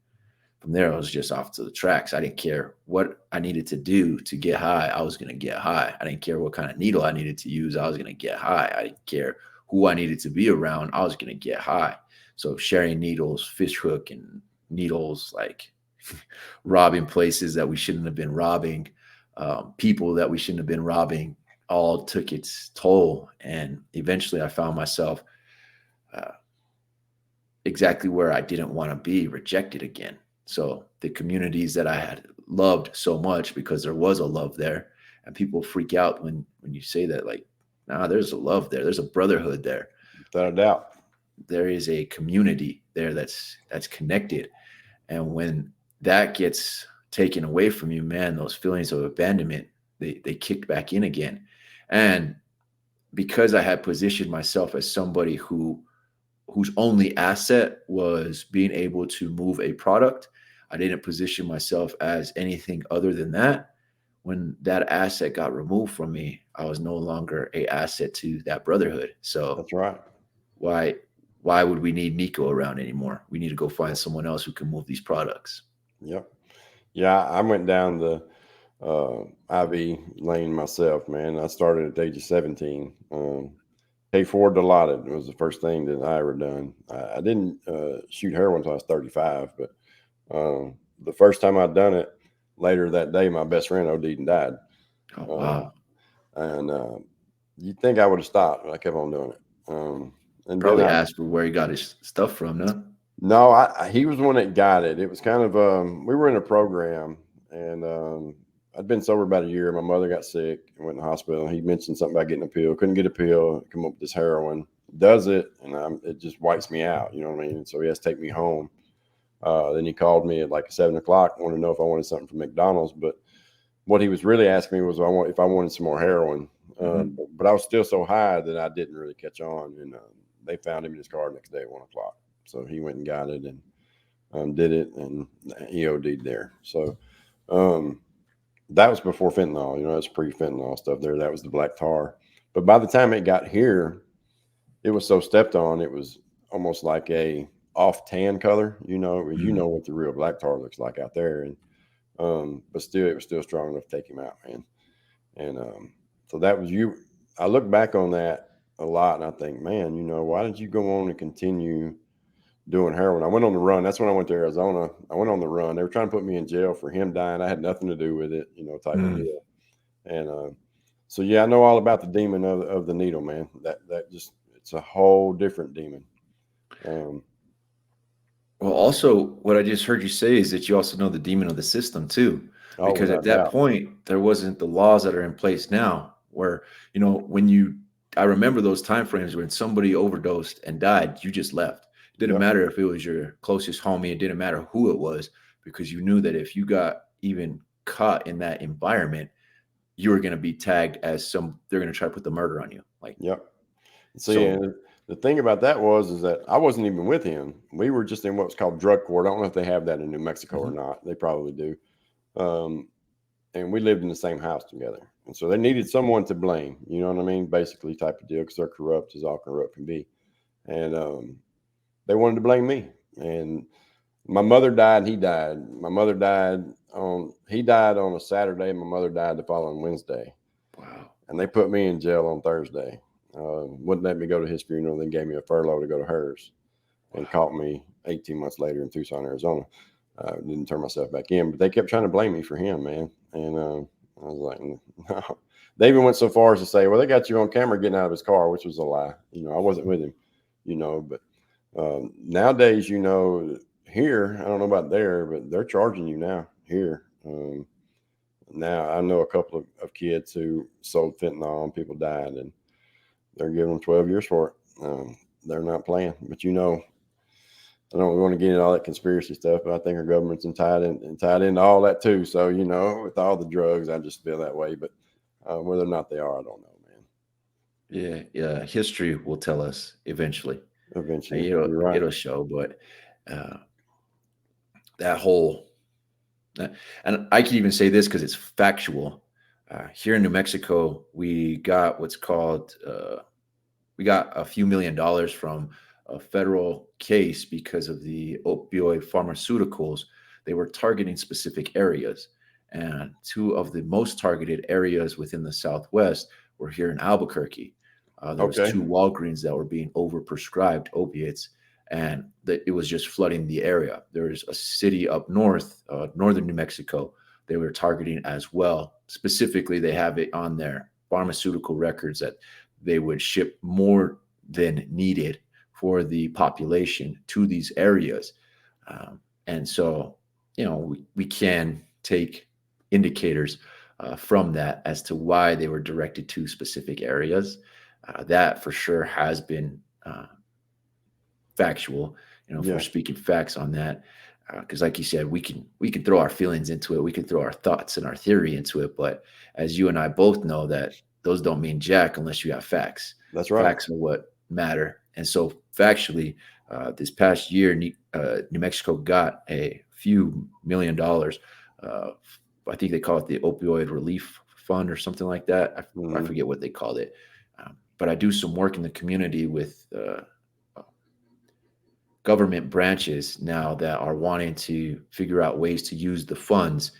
from there, I was just off to the tracks. I didn't care what I needed to do to get high. I was going to get high. I didn't care what kind of needle I needed to use. I was going to get high. I didn't care who I needed to be around. I was going to get high. So sharing needles, fish hook and needles, like robbing places that we shouldn't have been robbing, people that we shouldn't have been robbing, all took its toll. And eventually I found myself uh, exactly where I didn't want to be, rejected again. So the communities that I had loved so much, because there was a love there, and people freak out when you say that, like, nah, there's a love there, there's a brotherhood there, Without a doubt. there is a community there that's connected. And when that gets taken away from you, man, those feelings of abandonment, they kicked back in again. And because I had positioned myself as somebody whose only asset was being able to move a product, I didn't position myself as anything other than that. When that asset got removed from me, I was no longer a asset to that brotherhood. So That's right. why why would we need Nico around anymore? We need to go find someone else who can move these products. Yep. Yeah, I went down the IV lane myself, man. I started at the age of 17. Pay forward to Dilaudid was the first thing that I ever done. I didn't shoot heroin until I was 35, but the first time I'd done it, later that day, my best friend OD'd and died. Oh Um, wow. and you'd think I would have stopped, but I kept on doing it. And then Probably asked for where he got his stuff from, no? no, he was the one that got it. It was kind of we were in a program, and I'd been sober about a year. My mother got sick and went in the hospital. He mentioned something about getting a pill. Couldn't get a pill. Come up with this heroin. Does it, and it just wipes me out. You know what I mean? So he has to take me home. Then he called me at like 7 o'clock. Wanted to know if I wanted something from McDonald's, but what he was really asking me was if I wanted some more heroin. Mm-hmm. But I was still so high that I didn't really catch on, and they found him in his car next day at 1 o'clock. So he went and got it and did it, and he OD'd there. So um, that was before fentanyl. That's pre-fentanyl stuff there. That was the black tar. But by the time it got here, it was so stepped on. It was almost like a off tan color. You Mm-hmm. know what the real black tar looks like out there, and but still, it was still strong enough to take him out, man. And so that was you. I look back on that a lot, and I think, man, why did you go on and continue doing heroin. I went on the run. That's when I went to Arizona. I went on the run. They were trying to put me in jail for him dying. I had nothing to do with it, type of Mm. deal. And so yeah, I know all about the demon of the needle, man. That just it's a whole different demon. Um, Well, also, what I just heard you say is that you also know the demon of the system too, oh, because at without that doubt. point there wasn't the laws that are in place now. Where when I remember those time frames when somebody overdosed and died, you just left. It didn't Yep. matter if it was your closest homie. It didn't matter who it was, because you knew that if you got even caught in that environment, you were going to be tagged as they're going to try to put the murder on you. Like, Yep. See, so. and the thing about that is that I wasn't even with him. We were just in what's called drug court. I don't know if they have that in New Mexico or Mhm. not. They probably do. Um, and we lived in the same house together. And so they needed someone to blame. You know what I mean? Basically, type of deal, because they're corrupt as all corrupt can be. And they wanted to blame me. And my mother died. And he died. My mother died he died on a Saturday. My mother died the following Wednesday. Wow. And they put me in jail on Thursday. Wouldn't let me go to his funeral. Then gave me a furlough to go to hers, and Wow. caught me 18 months later in Tucson, Arizona. Didn't turn myself back in, but they kept trying to blame me for him, man. And I was like, no. They even went so far as to say, well, they got you on camera getting out of his car, which was a lie. I wasn't with him, but nowadays, here, I don't know about there, but they're charging you now here. Now I know a couple of kids who sold fentanyl and people died, and they're giving them 12 years for it. They're not playing, but I don't want to get into all that conspiracy stuff, but I think our government's tied into all that too. So, with all the drugs, I just feel that way. But whether or not they are, I don't know, man. Yeah, yeah. History will tell us eventually. Eventually, It'll you're right. it'll show, but uh, that whole and I can even say this because it's factual. Here in New Mexico, we got what's called we got a few $1 million from a federal case because of the opioid pharmaceuticals. They were targeting specific areas, and two of the most targeted areas within the Southwest were here in Albuquerque. There was Okay. two Walgreens that were being overprescribed opiates, and that it was just flooding the area. There's a city up north, northern New Mexico, they were targeting as well. Specifically, they have it on their pharmaceutical records that they would ship more than needed for the population to these areas. And so, we can take indicators from that as to why they were directed to specific areas. That for sure has been factual. If we're Yeah, speaking facts on that, because like you said, we can throw our feelings into it, we can throw our thoughts and our theory into it, but as you and I both know, that those don't mean jack unless you have facts. that's right. Facts are what matter. And so factually, this past year, New Mexico got a few $1 million. uh, I think they call it the opioid relief fund or something like that. I Hmm. forget what they called it. But I do some work in the community with government branches now that are wanting to figure out ways to use the funds,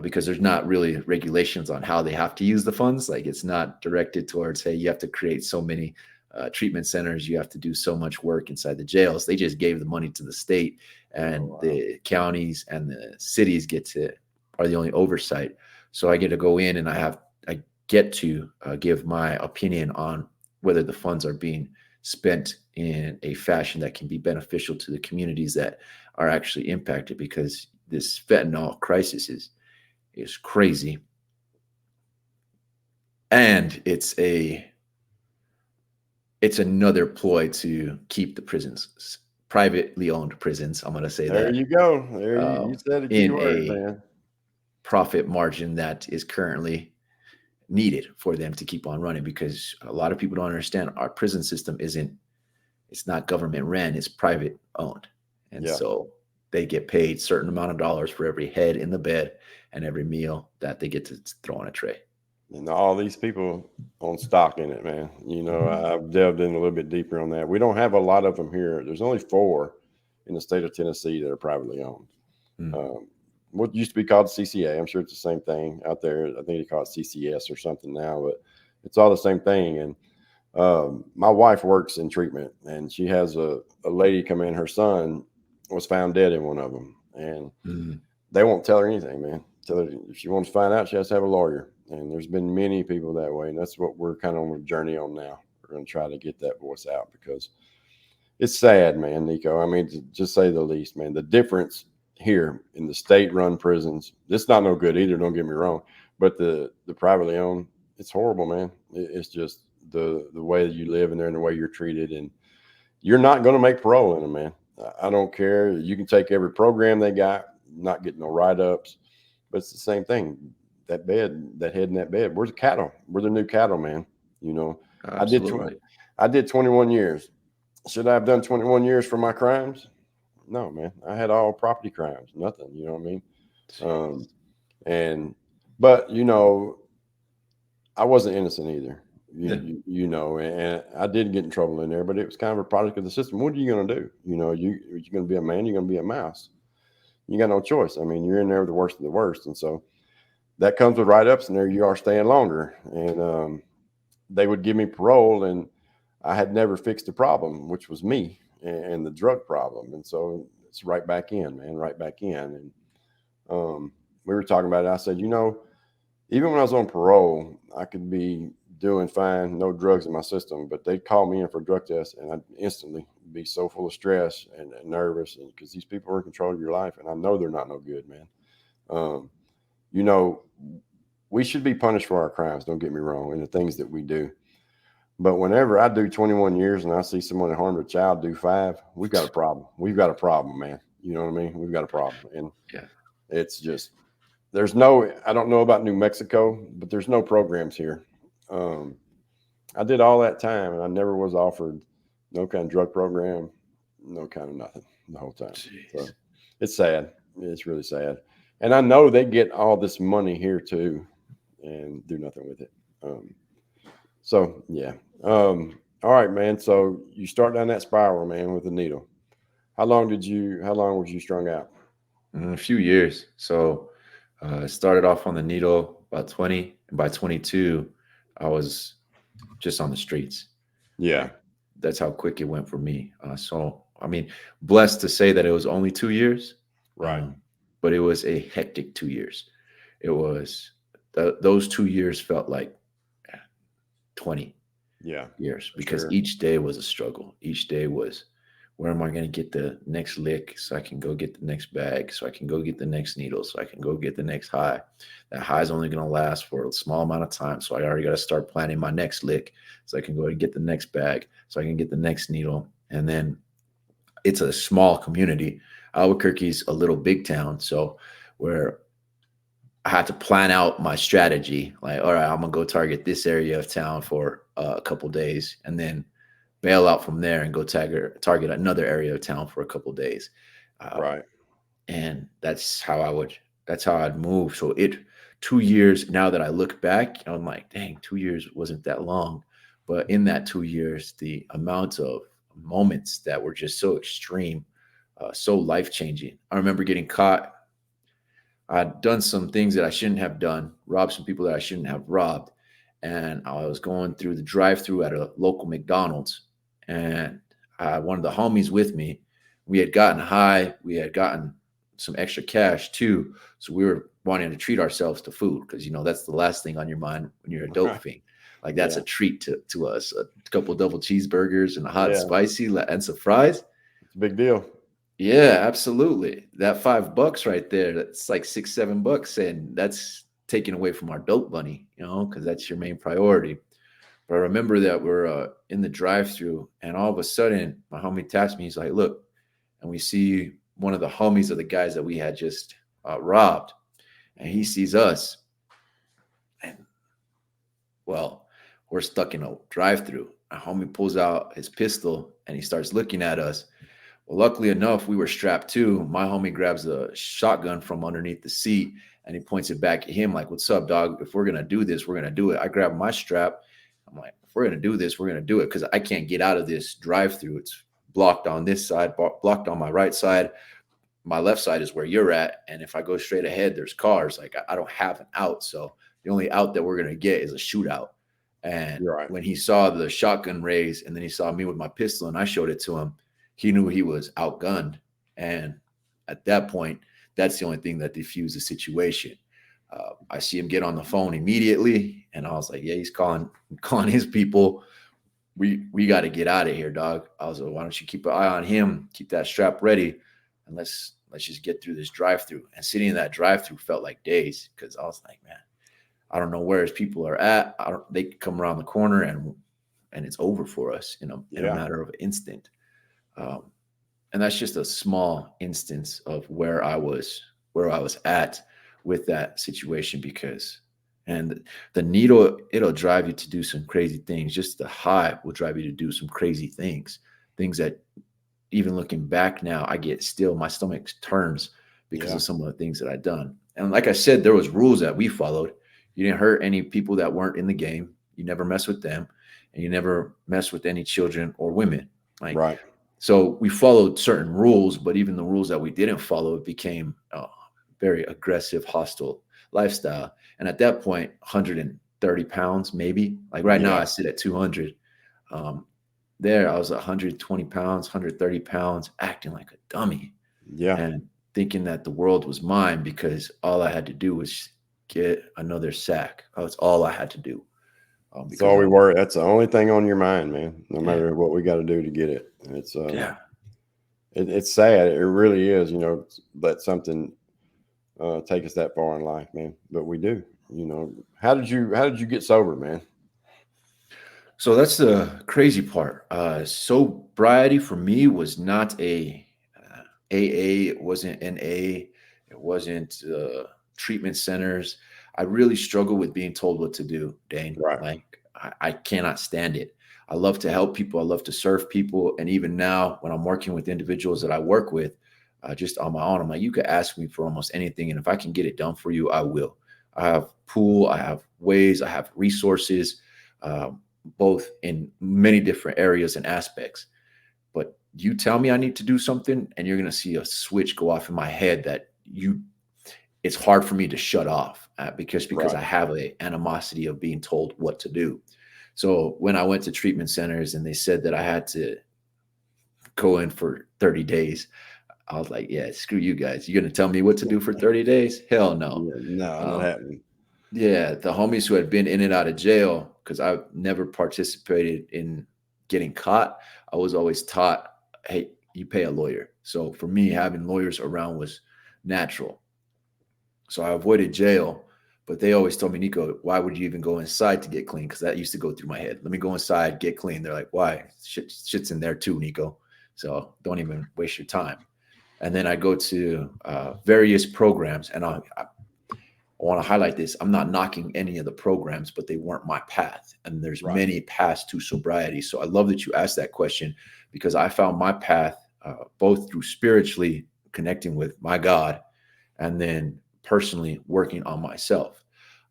because there's not really regulations on how they have to use the funds. Like, it's not directed towards, hey, you have to create so many treatment centers, you have to do so much work inside the jails. They just gave the money to the state, Oh, and wow. the counties and the cities are the only oversight. So I get to go in and I get to give my opinion on whether the funds are being spent in a fashion that can be beneficial to the communities that are actually impacted, because this fentanyl crisis is crazy, and it's another ploy to keep the prisons, privately owned prisons, I'm going to say There that, you go. There you said a key in word, a man. profit margin that is currently needed for them to keep on running, because a lot of people don't understand our prison system isn't it's not government ran, it's private owned. And Yeah. so they get paid certain amount of dollars for every head in the bed and every meal that they get to throw on a tray. And all these people on stock in it, man. I've delved in a little bit deeper on that. We don't have a lot of them here. There's only 4 in the state of Tennessee that are privately owned. Mm. What used to be called CCA, I'm sure it's the same thing out there. I think they call it CCS or something now, but it's all the same thing. And My wife works in treatment, and she has a lady come in. Her son was found dead in one of them, and Mhm. they won't tell her anything, man. Tell her if she wants to find out, she has to have a lawyer. And there's been many people that way, and that's what we're kind of on a journey on now. We're going to try to get that voice out because it's sad, man, Nico. I mean, to just say the least, man. The difference here in the state-run prisons, it's not no good either. Don't get me wrong, but the privately owned, it's horrible, man. It's just the way that you live in there and the way you're treated, and you're not going to make parole in them, man. I don't care. You can take every program they got, not get no write-ups, but it's the same thing. That bed, that head in that bed, we're the cattle. We're the new cattle, man. You know, I did tw- Absolutely. I did 21 years. Should I have done 21 years for my crimes? No, man. I had all property crimes, nothing. You know what I mean? Um, Jeez. and but I wasn't innocent either. Yeah. And I did get in trouble in there, but it was kind of a product of the system. What are you going to do? You're going to be a man. You're going to be a mouse. You got no choice. I mean, you're in there with the worst of the worst, and so that comes with write ups, and there you are staying longer. And they would give me parole, and I had never fixed the problem, which was me and the drug problem. And so it's right back in, man, right back in. And we were talking about it. I said, even when I was on parole, I could be doing fine, no drugs in my system, but they'd call me in for a drug test, and I'd instantly be so full of stress and nervous, and because these people are in control of your life, and I know they're not no good, man. Um, you know, we should be punished for our crimes. Don't get me wrong, and the things that we do. But whenever I do 21 years and I see someone that harmed a child do 5, we've got a problem. We've got a problem, man. You know what I mean? We've got a problem, and Yeah. it's just there's no. I don't know about New Mexico, but there's no programs here. Um, I did all that time, and I never was offered no kind of drug program, no kind of nothing the whole time. So Jeez. it's sad. It's really sad. And I know they get all this money here too, and do nothing with it. So yeah. All right, man. So you start down that spiral, man, with the needle. How long was you strung out? A few years. So I started off on the needle about 20, and by 22, I was just on the streets. Yeah. Like that's how quick it went for me. So I mean, blessed to say that it was only 2 years, Right. um, but it was a hectic 2 years. It was those 2 years felt like 20 Yeah. years For because sure. each day was a struggle. Each day was where am I going to get the next lick so I can go get the next bag, so I can go get the next needle, so I can go get the next high. That high is only going to last for a small amount of time. So I already got to start planning my next lick so I can go and get the next bag, so I can get the next needle. And then it's a small community. Albuquerque's a little big town. So where I had to plan out my strategy. Like, all right, I'm gonna go target this area of town for a couple days, and then bail out from there and go target another area of town for a couple days. Uh, Right. and that's how I would. That's how I'd move. So 2 years. Now that I look back, I'm like, dang, 2 years wasn't that long. But in that 2 years, the amount of moments that were just so extreme, so life changing. I remember getting caught. I'd done some things that I shouldn't have done, robbed some people that I shouldn't have robbed. And I was going through the drive through at a local McDonald's. And one of the homies with me, we had gotten high. We had gotten some extra cash too. So we were wanting to treat ourselves to food because, that's the last thing on your mind when you're a dope fiend. Like that's Yeah. a treat to us. A couple double cheeseburgers and a hot and Yeah. spicy and some fries. It's a big deal. Yeah, absolutely. That $5 right there, that's like $6, $7, and that's taken away from our dope money, because that's your main priority. But I remember that we're in the drive-through, and all of a sudden, my homie taps me. He's like, "Look," and we see one of the homies of the guys that we had just robbed, and he sees us, and well, we're stuck in a drive-through. Our homie pulls out his pistol, and he starts looking at us. Well, luckily enough, we were strapped too. My homie grabs a shotgun from underneath the seat and he points it back at him like, "What's up, dog? If we're going to do this, we're going to do it." I grab my strap. I'm like, "If we're going to do this, we're going to do it," because I can't get out of this drive through. It's blocked on this side, blocked on my right side. My left side is where you're at. And if I go straight ahead, there's cars. Like I don't have an out. So the only out that we're going to get is a shootout. And You're right. when he saw the shotgun raise and then he saw me with my pistol and I showed it to him, he knew he was outgunned. And at that point, that's the only thing that diffused the situation. I see him get on the phone immediately, and I was like, "Yeah, he's calling his people. We got to get out of here, dog." I was like, "Why don't you keep an eye on him? Keep that strap ready, and let's just get through this drive-through." And sitting in that drive-through felt like days because I was like, "Man, I don't know where his people are at. They could come around the corner and it's over for us in a Yeah. matter of an instant." Um, and that's just a small instance of where I was at with that situation because and the needle, it'll drive you to do some crazy things. Just the high will drive you to do some crazy things that even looking back now, I get still my stomach turns because Yeah. of some of the things that I've done. And like I said, there was rules that we followed. You didn't hurt any people that weren't in the game. You never mess with them, and you never mess with any children or women. Like Right. so, we followed certain rules, but even the rules that we didn't follow, it became a very aggressive, hostile lifestyle. And at that point, 130 pounds, maybe. Like right now, Yeah. I sit at 200. Um, there, I was 120 pounds, 130 pounds, acting like a dummy Yeah. and thinking that the world was mine because all I had to do was get another sack. That's all I had to do. That's Because all I we was, were. That's the only thing on your mind, man. No yeah, matter what we got to do to get it. yeah. It's sad. It really is. Let something take us that far in life, man. But we do. How did you get sober, man? So that's the crazy part. Sobriety for me was not AA. It wasn't NA. It wasn't treatment centers. I really struggle with being told what to do, Dane. Right. Like I cannot stand it. I love to help people. I love to serve people. And even now, when I'm working with individuals that I work with, just on my own, I'm like, you could ask me for almost anything, and if I can get it done for you, I will. I have pool. I have ways. I have resources. Um, both in many different areas and aspects. But you tell me I need to do something, and you're going to see a switch go off in my head that it's hard for me to shut off because Right. I have a animosity of being told what to do. So when I went to treatment centers and they said that I had to go in for 30 days, I was like, yeah, screw you guys. You're going to tell me what to do for 30 days? Hell no. Yeah. No, not Um, happening. Yeah, the homies who had been in and out of jail, because I never participated in getting caught, I was always taught, hey, you pay a lawyer. So for me, having lawyers around was natural. So I avoided jail, but they always told me, Nico, why would you even go inside to get clean? Because that used to go through my head. Let me go inside, get clean. They're like, why? Shit's in there too, Nico. So don't even waste your time. And then I go to various programs, and I want to highlight this. I'm not knocking any of the programs, but they weren't my path. And there's Right. many paths to sobriety. So I love that you asked that question because I found my path both through spiritually connecting with my God and then personally working on myself.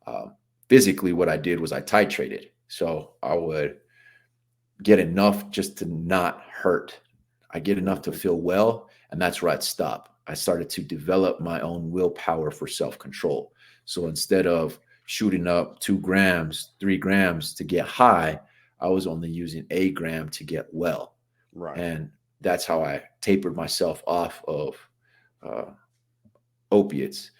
Uh, Physically, what I did was I titrated. So I would get enough just to not hurt. I get enough to Mhm. feel well, and that's where I'd stop. I started to develop my own willpower for self control. So instead of shooting up 2 grams, 3 grams to get high, I was only using a gram to get well. Right. And that's how I tapered myself off of uh, opiates.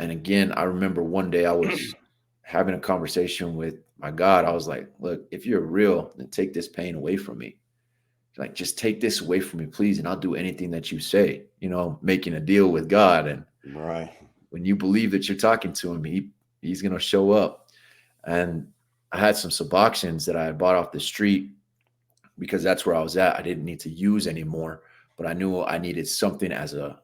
And again, I remember one day I was having a conversation with my God. I was like, look, if you're real, then take this pain away from me. Like, just take this away from me, please, and I'll do anything that you say, making a deal with God. And Right. when you believe that you're talking to him, he's going to show up. And I had some Suboxones that I had bought off the street because that's where I was at. I didn't need to use anymore, but I knew I needed something as a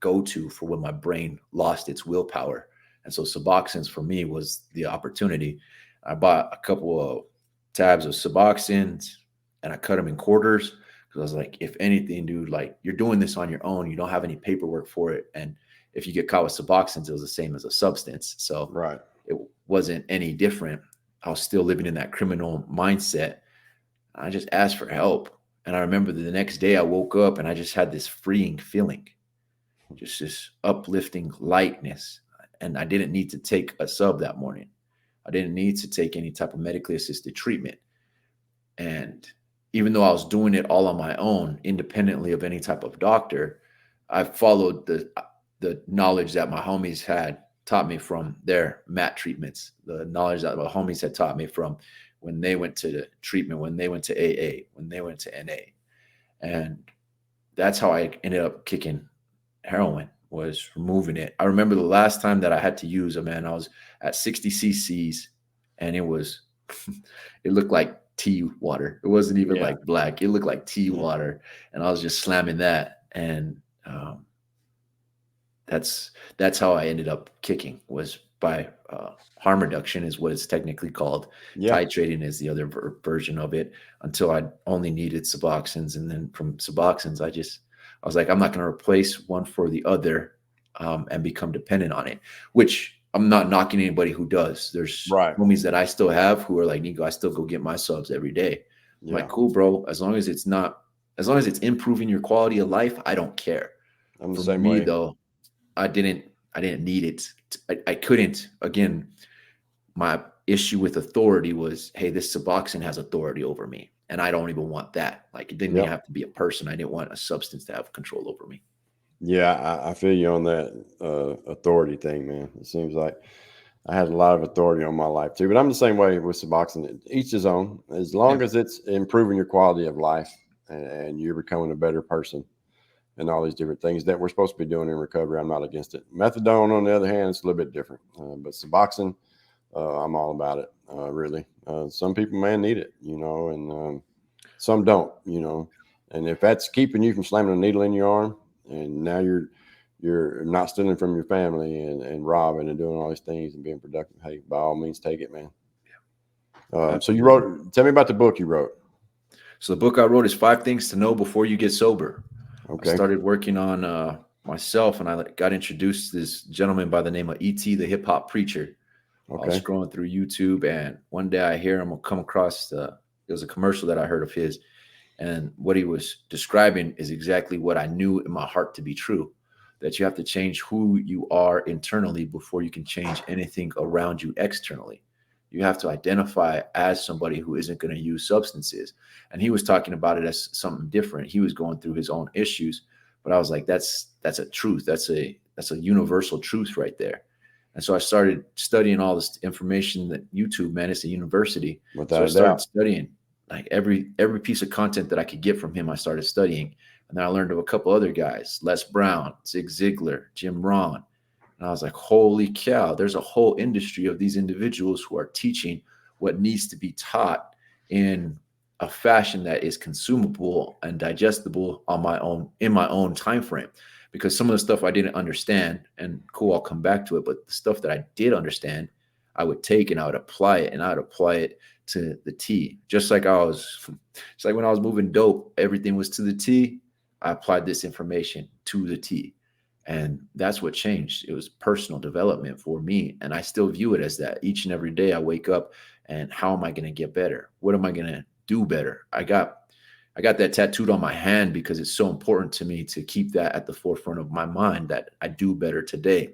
go-to for when my brain lost its willpower. And so Suboxones for me was the opportunity. I bought a couple of tabs of Suboxones and I cut them in quarters because I was like, if anything, dude, like you're doing this on your own. You don't have any paperwork for it. And if you get caught with Suboxones, it was the same as a substance. So Right. it wasn't any different. I was still living in that criminal mindset. I just asked for help. And I remember the next day I woke up and I just had this freeing feeling, just this uplifting lightness. And I didn't need to take a sub that morning. I didn't need to take any type of medically assisted treatment. And even though I was doing it all on my own, independently of any type of doctor, I followed the knowledge that my homies had taught me from their mat treatments, the knowledge that my homies had taught me from when they went to the treatment, when they went to AA, when they went to NA. And that's how I ended up kicking heroin, was removing it. I remember the last time that I had to use it, man, I was at 60 cc's, and it was it looked like tea water. It wasn't even Yeah. like black. It looked like tea Yeah. water. And I was just slamming that. And that's how I ended up kicking, was by harm reduction, is what it's technically called. Yeah. Titrating is the other version of it, until I only needed Suboxones. And then from Suboxones, I was like, I'm not going to replace one for the other and become dependent on it, which I'm not knocking anybody who does. There's Right. homies that I still have who are like, Nico, I still go get my subs every day. I'm Yeah. like, cool, bro. As long as it's improving your quality of life, I don't care. I'm the For same me way. though, I didn't need it. I couldn't. Again, my issue with authority was, hey, this Suboxone has authority over me, and I don't even want that. Like, it didn't even Yep. have to be a person. I didn't want a substance to have control over me. Yeah, I feel you on that authority thing, man. It seems like I had a lot of authority on my life too, but I'm the same way with Suboxone. Each his own. As Yeah. long as it's improving your quality of life and you're becoming a better person, and all these different things that we're supposed to be doing in recovery, I'm not against it. Methadone, on the other hand, it's a little bit different. But Suboxone, I'm all about it. Really, some people, man, need it, and some don't, And if that's keeping you from slamming a needle in your arm, and now you're not stealing from your family and robbing and doing all these things and being productive, hey, by all means, take it, man. So you Absolutely. tell me about the book you wrote. So the book I wrote is 5 Things to Know Before You Get Sober. I Okay. started working on myself, and I got introduced to this gentleman by the name of E.T., the hip hop preacher. I was Okay. scrolling through YouTube, and one day I hear him come across it was a commercial that I heard of his, and what he was describing is exactly what I knew in my heart to be true, that you have to change who you are internally before you can change anything around you externally. You have to identify as somebody who isn't going to use substances. And he was talking about it as something different. He was going through his own issues, but I was like, that's a truth. That's a universal truth right there. And so I started studying all this information that YouTube, man, it's a university. So Without I a started doubt. studying like every piece of content that I could get from him. I started studying, and then I learned of a couple other guys, Les Brown, Zig Ziglar, Jim Rohn. And I was like, holy cow, there's a whole industry of these individuals who are teaching what needs to be taught in a fashion that is consumable and digestible in my own time frame. Because some of the stuff I didn't understand, and cool, I'll come back to it, but the stuff that I did understand, I would take and I would apply it, and I would apply it to the T. Just like when I was moving dope, everything was to the T. I applied this information to the T. And that's what changed. It was personal development for me. And I still view it as that. Each and every day I wake up, and how am I going to get better? What am I going to do better? I got that tattooed on my hand because it's so important to me to keep that at the forefront of my mind, that I do better today.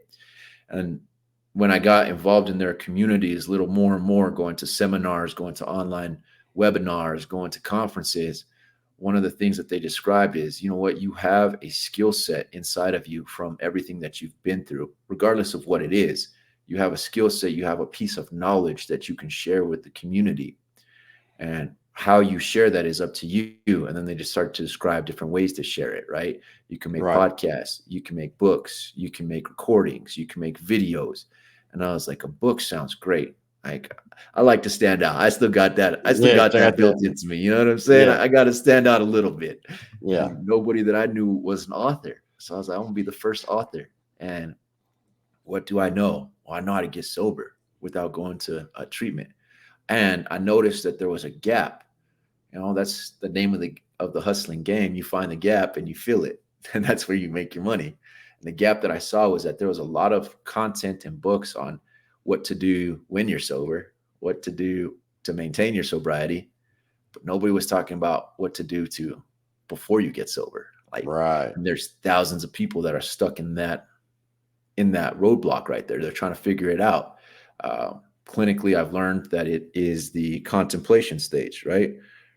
And when I got involved in their communities, little more and more, going to seminars, going to online webinars, going to conferences, one of the things that they described is, you know what, you have a skill set inside of you from everything that you've been through, regardless of what it is. You have a skill set, you have a piece of knowledge that you can share with the community. And how you share that is up to you. And then they just start to describe different ways to share it, right? You can make Right. podcasts, you can make books, you can make recordings, you can make videos. And I was like, a book sounds great. Like, I like to stand out. I still got that. I still Yeah, got that got built that. into me. You know what I'm saying? Yeah. I got to stand out a little bit. Yeah. And nobody that I knew was an author. So I was like, I'm going to be the first author. And what do I know? Well, I know how to get sober without going to a treatment. And I noticed that there was a gap. You know, that's the name of the hustling game. You find the gap and you fill it, and that's where you make your money. And the gap that I saw was that there was a lot of content and books on what to do when you're sober, what to do to maintain your sobriety, but nobody was talking about what to do to before you get sober. Like, Right. and there's thousands of people that are stuck in that roadblock right there. They're trying to figure it out. clinically, I've learned that it is the contemplation stage, right?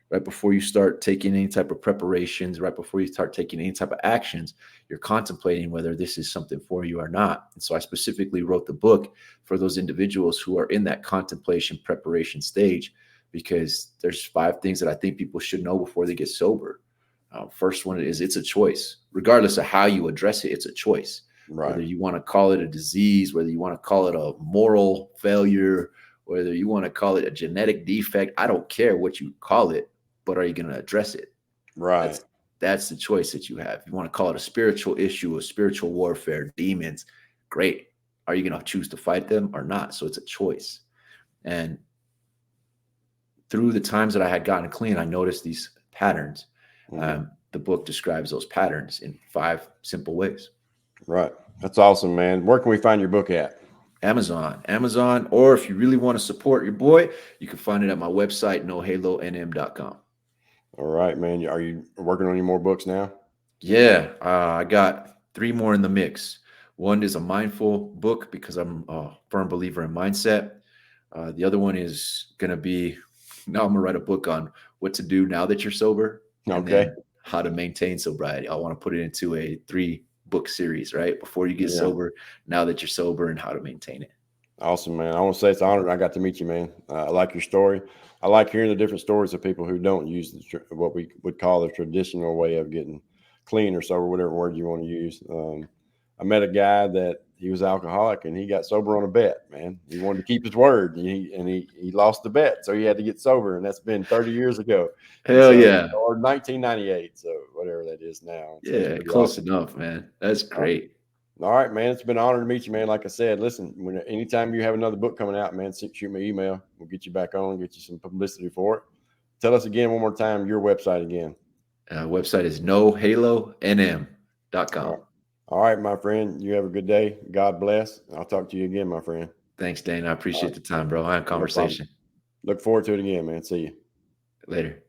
Right before you start taking any type of preparations, right before you start taking any type of actions, you're contemplating whether this is something for you or not. And so I specifically wrote the book for those individuals who are in that contemplation preparation stage, because there's 5 things that I think people should know before they get sober. First one is it's a choice. Regardless of how you address it, it's a choice. Right. Whether you want to call it a disease, whether you want to call it a moral failure, whether you want to call it a genetic defect, I don't care what you call it, but are you going to address it? Right. That's the choice that you have. You want to call it a spiritual issue, a spiritual warfare, demons, great. Are you going to choose to fight them or not? So it's a choice. And through the times that I had gotten clean, I noticed these patterns. The book describes those patterns in 5 simple ways. Right. That's awesome, man. Where can we find your book at? Amazon, or if you really want to support your boy, you can find it at my website, nohalonm.com. All right, man. Are you working on any more books now? Yeah, I got 3 more in the mix. One is a mindful book because I'm a firm believer in mindset. The other one is going to be, now I'm going to write a book on what to do now that you're sober, and then how to maintain sobriety. I want to put it into a 3-book series, right? Before you get sober, now that you're sober, and how to maintain it. Awesome, man. I want to say it's an honor I got to meet you, man. I like your story. I like hearing the different stories of people who don't use what we would call the traditional way of getting clean or sober, whatever word you want to use. I met a guy that he was alcoholic and he got sober on a bet, man. He wanted to keep his word and he lost the bet. So he had to get sober. And that's been 30 years ago. Hell yeah. Or 1998. So whatever that is now. So yeah, close enough, man. That's great. All right, man. It's been an honor to meet you, man. Like I said, listen, anytime you have another book coming out, man, shoot me an email. We'll get you back on, get you some publicity for it. Tell us again one more time your website again. Website is nohalonm.com. All right, my friend. You have a good day. God bless. I'll talk to you again, my friend. Thanks, Dane. I appreciate the time, bro. I had a conversation. Look forward to it again, man. See you later.